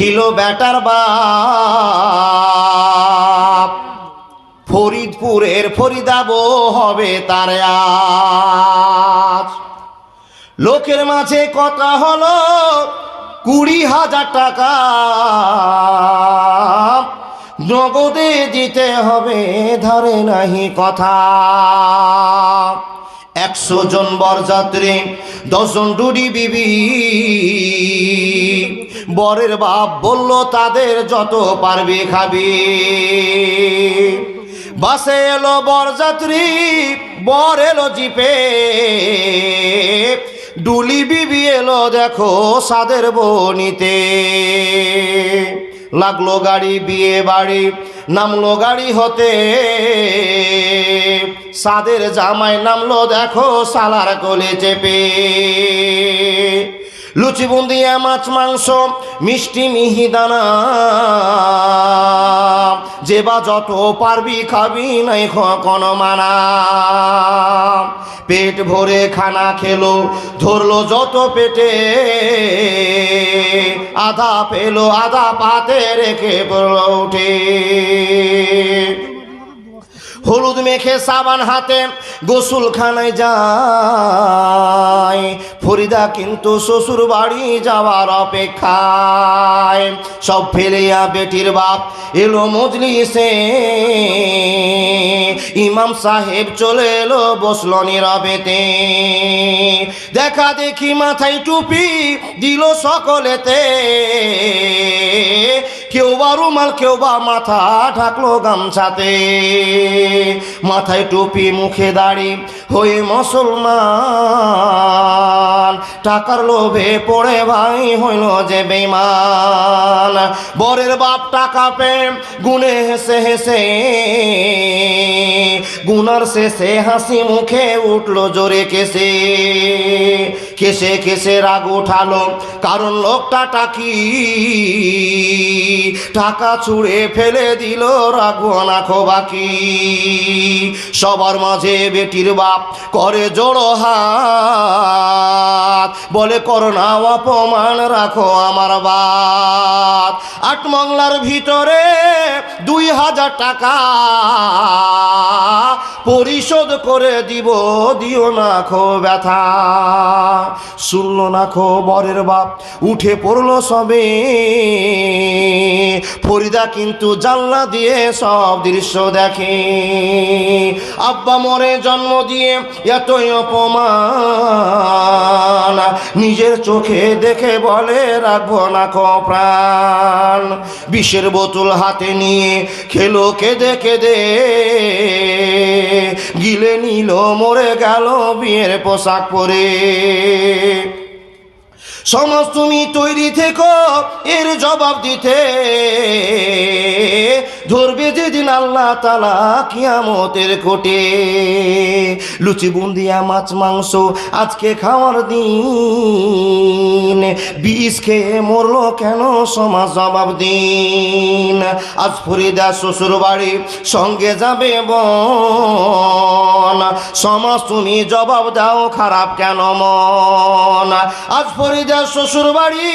ছিল বেটার বাপ, ফরিদপুরের ফরিদাবো হবে তার আজ। লোকের মাঝে কথা হলো 20,000 টাকা নগদে দিতে হবে, ধারে নাহি কথা। 100 জন বরযাত্রী, 10 জন ডুডি বিবি। বরের বাপ বলল তাদের যত পারবি খাবি। বাসে এলো বরযাত্রী, বর এলো জিপে, ডুলি বিবি এলো দেখো সাদের বনিতে। লাগলো গাড়ি বিয়ে বাড়ি, নামলো গাড়ি হতে, সাদের জামাই নামলো দেখো সালার কোলে চেপে। লুচি বুন্দিয়া মাছ মাংস মিষ্টি মিহিদানা, যে বা যত পারবি খাবি নাই কোনো মানা। পেট ভরে খানা খেলো, ধরলো যত পেটে, আধা পেলো আধা পাতে রেখে পড়লো উঠে। হলুদ মেখে সাবান হাতে গোসলখানায় যায়, ফরিদা কিন্তু শ্বশুর বাড়ি যাওয়ার অপেক্ষায়। সব ফেলিয়া বেটির বাপ এলো মজলিসে, ইমাম সাহেব চলে এলো বসলো নীরবেতে। দেখা দেখি মাথায় টুপি দিল সকলেতে, কেউ বা রুমাল কেউ বা মাথা ঢাকলো গামছাতে। মাথায় টুপি মুখে দাড়ি হয়ে মুসলমান, টাকার লোভে পড়ে ভাই হইল যে বেঈমান। বরের বাপ টাকা পেয়ে গুনে হেসে হেসে, গুনার শেষে হাসি মুখে উঠলো জোরে কেসে। কেসে কেসে রাগ উঠালো কারণ লোকটা টাকি, টাকা ছুঁড়ে ফেলে দিল রাখবো না বাকি। সবার মাঝে বেটির বাপ করে জোড়ো হাত, বলে করো না অপমান রাখো আমার বাত। 8 মংলার ভিতরে 2,000 টাকা পরিশোধ করে দিব, দিও না খো ব্যথা। শুনলো না খো বরের বাপ, উঠে পড়লো সবে। ফরিদা কিন্তু জানলা দিয়ে সব দৃশ্য দেখে। আব্বা মরে জন্ম দিয়ে এতই অপমান, নিজের চোখে দেখে বলে রাখবো না খো প্রাণ। বিষের বোতল হাতে নিয়ে খেলো কেঁদে কেঁদে, গিলে নিল মরে গেল বিয়ের পোশাক পরে। সমাজ তুমি তৈরি থেকো এর জবাব দিতে, ধরবে যেদিন আল্লাহ তাআলা কিয়ামতের কোটে। লুচি বুন্দিয়া মাছ মাংস আজকে খাওয়ার দিন, বিষ খেয়ে মরলো কেন সমাজ জবাব দিন। আজ ফরিদা শ্বশুর বাড়ি সঙ্গে যাবে বোন, সমাজ তুমি জবাব দাও খারাপ কেন মন। আজ ফরিদা শ্বশুর বাড়ি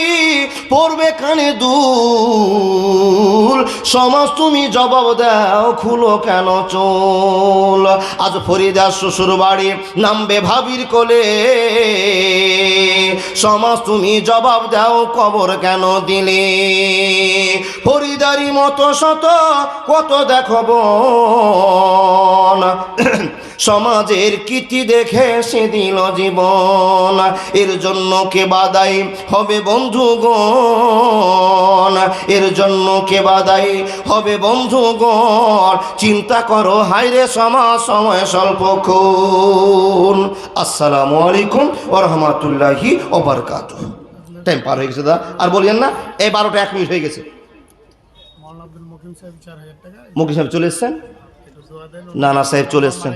পড়বে কানে দুল, সমাজ তুমি জবাব দাও খুলো কেন চুল। আজ ফরিদা শ্বশুর বাড়ি নামবে ভাবির কোলে, সমাজ তুমি জবাব দাও কবর কেন দিলে। ফরিদারি মতো শত কত দেখো বোন, সমাজের কীর্তি দেখে সে দিল জীবন। এর জন্য কে বাদাই হবে বন্ধুগণ, এর জন্য কে বাদাই হবে বন্ধুগণ। চিন্তা করো হায়রে সমাজ সময় স্বল্পক্ষণ। আসসালামু আলাইকুম ওয়া রাহমাতুল্লাহি ওয়া বারাকাতুহু। টাইম পার হয়ে গেছে দাদা, আর বলিয়েন না। এই 12টা 1 মিনিট হয়ে গেছে। মুকিম সাহেব চলে এসছেন? না না সাহেব চলে এসছেন।